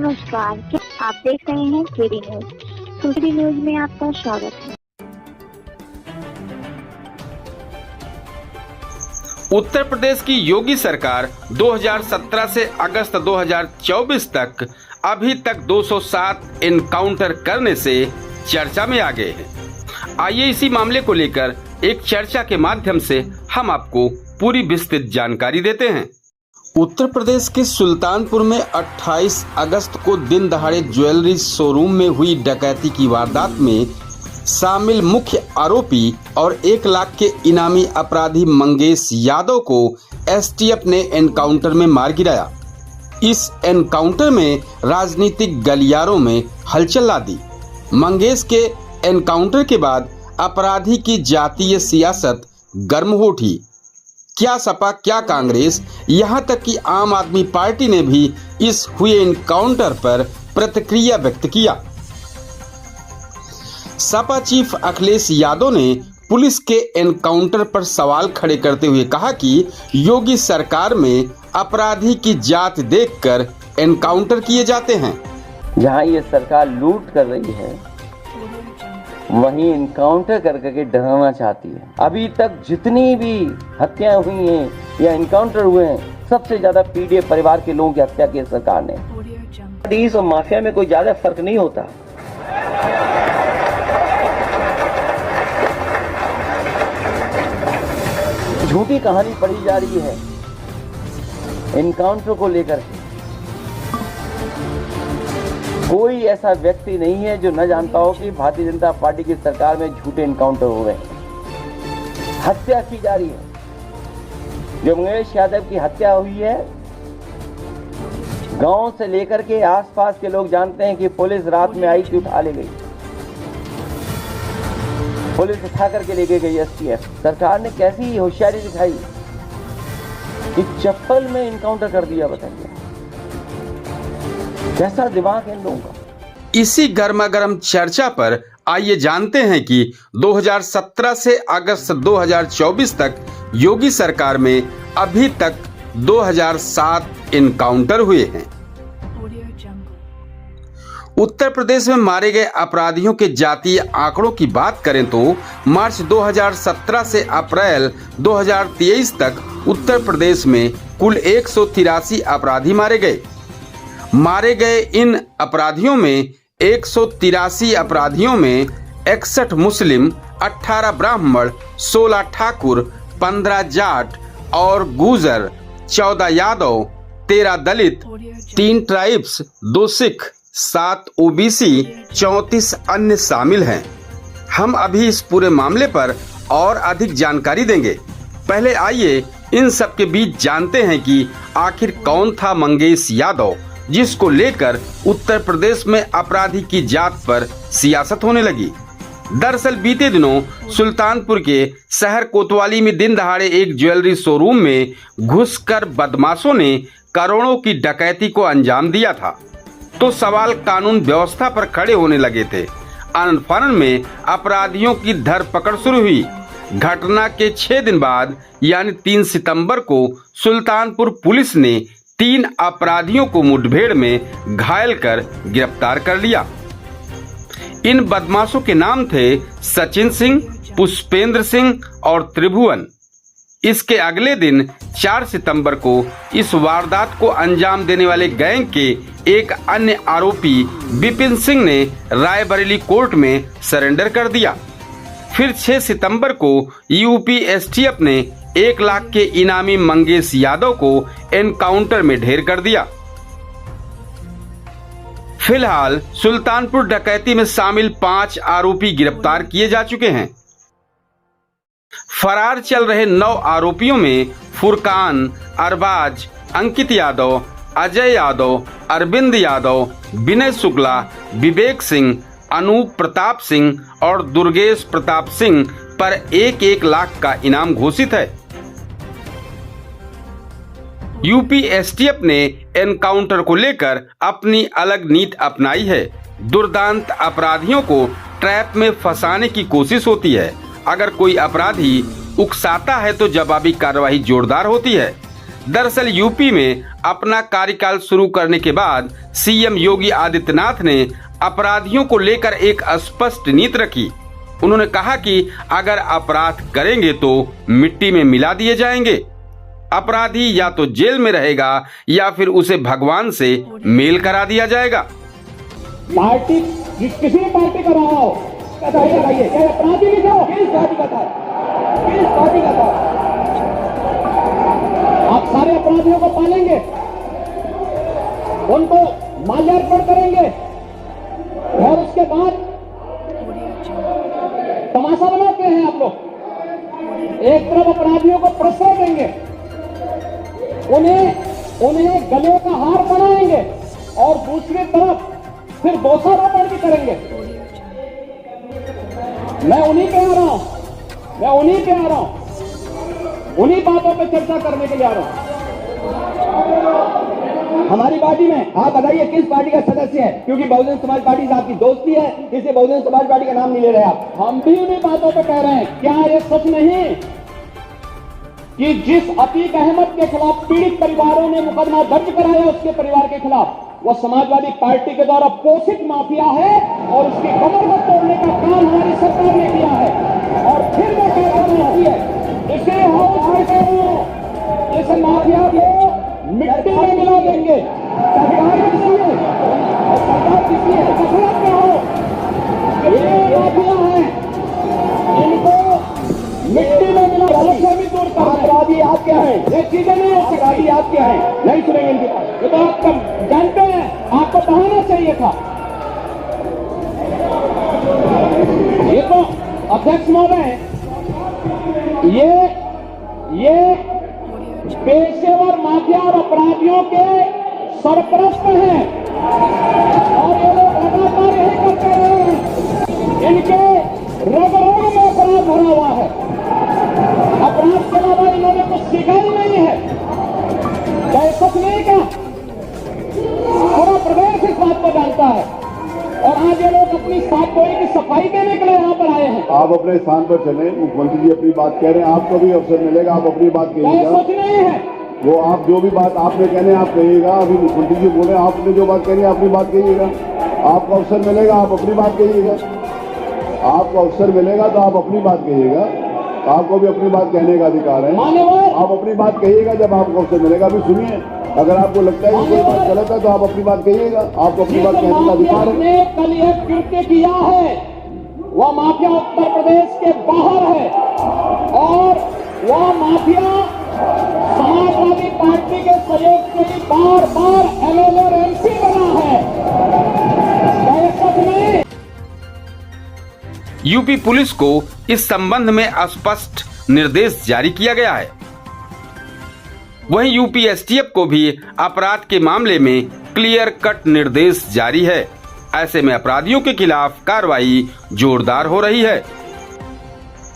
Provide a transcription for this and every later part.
नमस्कार, आप देख रहे हैं केडी न्यूज। केडी न्यूज में आपका स्वागत है। उत्तर प्रदेश की योगी सरकार 2017 से अगस्त 2024 तक अभी तक 207 एनकाउंटर करने से चर्चा में आ गए हैं। आइए इसी मामले को लेकर एक चर्चा के माध्यम से हम आपको पूरी विस्तृत जानकारी देते हैं। उत्तर प्रदेश के सुल्तानपुर में 28 अगस्त को दिन दहाड़े ज्वेलरी शोरूम में हुई डकैती की वारदात में शामिल मुख्य आरोपी और 1 लाख के इनामी अपराधी मंगेश यादव को एसटीएफ ने एनकाउंटर में मार गिराया। इस एनकाउंटर में राजनीतिक गलियारों में हलचल ला दी। मंगेश के एनकाउंटर के बाद अपराधी की जातीय सियासत गर्म हो उठी। क्या सपा क्या कांग्रेस, यहां तक कि आम आदमी पार्टी ने भी इस हुए एनकाउंटर पर प्रतिक्रिया व्यक्त किया। सपा चीफ अखिलेश यादव ने पुलिस के एनकाउंटर पर सवाल खड़े करते हुए कहा कि योगी सरकार में अपराधी की जात देखकर एनकाउंटर किए जाते हैं। जहां ये सरकार लूट कर रही है वहीं इनकाउंटर करके डराना चाहती है। अभी तक जितनी भी हत्याएं हुई हैं या इनकाउंटर हुए हैं, सबसे ज्यादा पीड़ित परिवार के लोगों की हत्या की सरकार ने। पुलिस और माफिया में कोई ज्यादा फर्क नहीं होता। झूठी कहानी पढ़ी जा रही है इनकाउंटर को लेकर। कोई ऐसा व्यक्ति नहीं है जो न जानता हो कि भारतीय जनता पार्टी की सरकार में झूठे एनकाउंटर हो रहे हैं, हत्या की जा रही है। जो मंगेश यादव की हत्या हुई है, गांव से लेकर के आसपास के लोग जानते हैं कि पुलिस रात में आई थी, उठा ले गई। पुलिस उठा करके ले गई एसटीएफ। सरकार ने कैसी होशियारी दिखाई कि चप्पल में एनकाउंटर कर दिया। बताइए कैसा दिमाग है इन लोगों का। इसी गर्मागर्म चर्चा पर आइए जानते हैं कि 2017 से अगस्त 2024 तक योगी सरकार में अभी तक 2007 एनकाउंटर हुए हैं। उत्तर प्रदेश में मारे गए अपराधियों के जातीय आंकड़ों की बात करें तो मार्च 2017 से अप्रैल 2023 तक उत्तर प्रदेश में कुल 183 अपराधी मारे गए। मारे गए इन अपराधियों में 183 अपराधियों में 61 मुस्लिम, 18 ब्राह्मण, 16 ठाकुर, 15 जाट और गुजर, 14 यादव, 13 दलित, 3 ट्राइब्स, 2 सिख, 7 ओबीसी, 34 अन्य शामिल हैं। हम अभी इस पूरे मामले पर और अधिक जानकारी देंगे। पहले आइए इन सब के बीच जानते हैं कि आखिर कौन था मंगेश यादव, जिसको लेकर उत्तर प्रदेश में अपराधी की जात पर सियासत होने लगी। दरअसल बीते दिनों सुल्तानपुर के शहर कोतवाली में दिन दहाड़े एक ज्वेलरी शोरूम में घुसकर बदमाशों ने करोड़ों की डकैती को अंजाम दिया था, तो सवाल कानून व्यवस्था पर खड़े होने लगे थे। आनन फानन में अपराधियों की धरपकड़ शुरू हुई। घटना के 6 दिन बाद यानी 3 सितंबर को सुल्तानपुर पुलिस ने 3 अपराधियों को मुठभेड़ में घायल कर गिरफ्तार कर लिया। इन बदमाशों के नाम थे सचिन सिंह, पुष्पेंद्र सिंह और त्रिभुवन। इसके अगले दिन 4 सितंबर को इस वारदात को अंजाम देने वाले गैंग के एक अन्य आरोपी विपिन सिंह ने रायबरेली कोर्ट में सरेंडर कर दिया। फिर 6 सितंबर को यूपी एसटीएफ ने 1 लाख के इनामी मंगेश यादव को एनकाउंटर में ढेर कर दिया। फिलहाल सुल्तानपुर डकैती में शामिल 5 आरोपी गिरफ्तार किए जा चुके हैं। फरार चल रहे 9 आरोपियों में फुरकान, अरबाज, अंकित यादव, अजय यादव, अरविंद यादव, विनय शुक्ला, विवेक सिंह, अनूप प्रताप सिंह और दुर्गेश प्रताप सिंह पर 1-1 लाख का इनाम घोषित है। यूपी एसटीएफ ने एनकाउंटर को लेकर अपनी अलग नीति अपनाई है। दुर्दांत अपराधियों को ट्रैप में फंसाने की कोशिश होती है। अगर कोई अपराधी उकसाता है तो जवाबी कार्रवाई जोरदार होती है। दरअसल यूपी में अपना कार्यकाल शुरू करने के बाद सीएम योगी आदित्यनाथ ने अपराधियों को लेकर एक स्पष्ट नीति रखी। उन्होंने कहा कि अगर अपराध करेंगे तो मिट्टी में मिला दिए जाएंगे। अपराधी या तो जेल में रहेगा या फिर उसे भगवान से मेल करा दिया जाएगा। पार्टी किसी भी पार्टी का रहा हो, अपराधी भी हो, किस पार्टी का था, किस पार्टी का था, आप सारे अपराधियों को पालेंगे, उनको माल्यार्पण करेंगे और उसके बाद तमाशा बनाते हैं आप लोग। एक तरफ अपराधियों को प्रश्रय देंगे, उन्हें गले का हार बनाएंगे और दूसरी तरफ फिर दोषारोपण भी करेंगे। मैं उन्हीं पे आ रहा हूं, उन्हीं बातों पे चर्चा करने के लिए आ रहा हूं। हमारी पार्टी में आप बताइए किस पार्टी का सदस्य है, क्योंकि बहुजन समाज पार्टी से आपकी दोस्ती है, इसलिए बहुजन समाज पार्टी का नाम नहीं ले रहे आप। हम भी उन्हीं बातों पे कह रहे हैं। क्या ये सच नहीं कि जिस अतीक अहमद के खिलाफ पीड़ित परिवारों ने मुकदमा दर्ज कराया उसके परिवार के खिलाफ, वो समाजवादी पार्टी के द्वारा पोषित माफिया है और उसकी कमर को तोड़ने का काम हमारी सरकार ने किया है। और फिर वो क्या करना है, इसे इस माफिया को मिट्टी में मिला देंगे। सरकार किसी है, सरकार किसी है, कसरत में हो, ये माफिया है, इनको मिट्टी में मिला गलतफहमी दूर कर। अपराधी आप क्या है, ये चीजें नहीं है, अपराधी आप क्या है, नहीं सुनेंगे इनकी बात। ये तो आप जानते हैं, आपको बताना चाहिए था। ये तो अध्यक्ष महोदय, ये पेशेवर माफिया और अपराधियों के सरपरस्त हैं और ये लोग लगातार यही करते रहे हैं। इनके रग-रग में अपराध भरा हुआ है। अपराध के अलावा इन्होंने कुछ सीखा ही नहीं है। क्या सच नहीं का पूरा प्रदेश इस बात को जानता है और आज ये लोग अपनी साफ गोई की सफाई देने के लिए यहाँ पर आए हैं। आप अपने स्थान पर चले, मुख्यमंत्री जी अपनी बात कह रहे हैं, आपको भी अवसर मिलेगा, आप अपनी बात कहिएगा। सच नहीं है वो, आप जो भी बात आपने कहने आप कहिएगा। अभी मुख्यमंत्री जी बोले, आपने जो बात कही अपनी बात कहिएगा। आपको अवसर मिलेगा, आप अपनी बात कहिएगा। आपको अवसर मिलेगा तो आप अपनी बात कहिएगा। आपको भी अपनी बात कहने का अधिकार है, आप अपनी बात कहिएगा जब आपको अवसर मिलेगा। अभी सुनिए, अगर आपको लगता है कि कोई बात गलत है तो आप अपनी बात कहिएगा। आपको अपनी बात कहने का अधिकार है। कल एक कृत्य किया है, वह माफिया उत्तर प्रदेश के बाहर है और वह माफिया समाजवादी पार्टी के सहयोग से भी बार बार एमएलए और एमपी बना है। यूपी पुलिस को इस संबंध में स्पष्ट निर्देश जारी किया गया है। वहीं यूपी एसटीएफ को भी अपराध के मामले में क्लियर कट निर्देश जारी है। ऐसे में अपराधियों के खिलाफ कार्रवाई जोरदार हो रही है।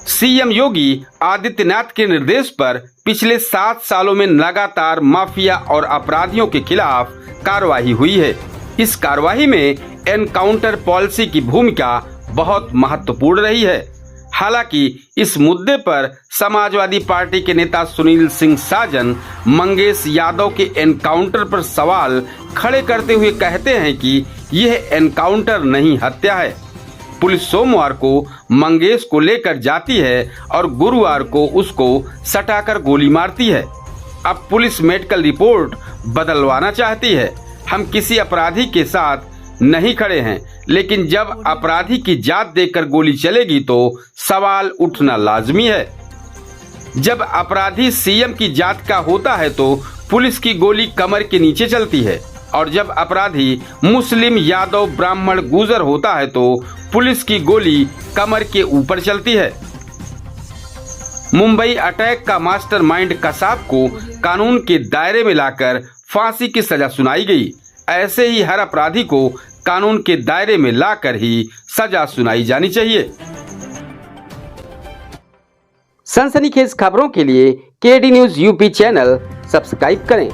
सीएम योगी आदित्यनाथ के निर्देश पर पिछले 7 सालों में लगातार माफिया और अपराधियों के खिलाफ कार्रवाई हुई है। इस कार्रवाई में एनकाउंटर पॉलिसी की भूमिका बहुत महत्वपूर्ण रही है। हालांकि इस मुद्दे पर समाजवादी पार्टी के नेता सुनील सिंह साजन मंगेश यादव के एनकाउंटर पर सवाल खड़े करते हुए कहते हैं कि यह एनकाउंटर नहीं, हत्या है। पुलिस सोमवार को मंगेश को लेकर जाती है और गुरुवार को उसको सटाकर गोली मारती है। अब पुलिस मेडिकल रिपोर्ट बदलवाना चाहती है। हम किसी अपराधी के साथ नहीं खड़े हैं, लेकिन जब अपराधी की जात देखकर गोली चलेगी तो सवाल उठना लाजमी है। जब अपराधी सीएम की जात का होता है तो पुलिस की गोली कमर के नीचे चलती है, और जब अपराधी मुस्लिम, यादव, ब्राह्मण, गुजर होता है तो पुलिस की गोली कमर के ऊपर चलती है। मुंबई अटैक का मास्टरमाइंड कसाब को कानून के दायरे में लाकर फांसी की सजा सुनाई गई। ऐसे ही हर अपराधी को कानून के दायरे में लाकर ही सजा सुनाई जानी चाहिए। सनसनीखेज खबरों के लिए KD news UP channel subscribe करें।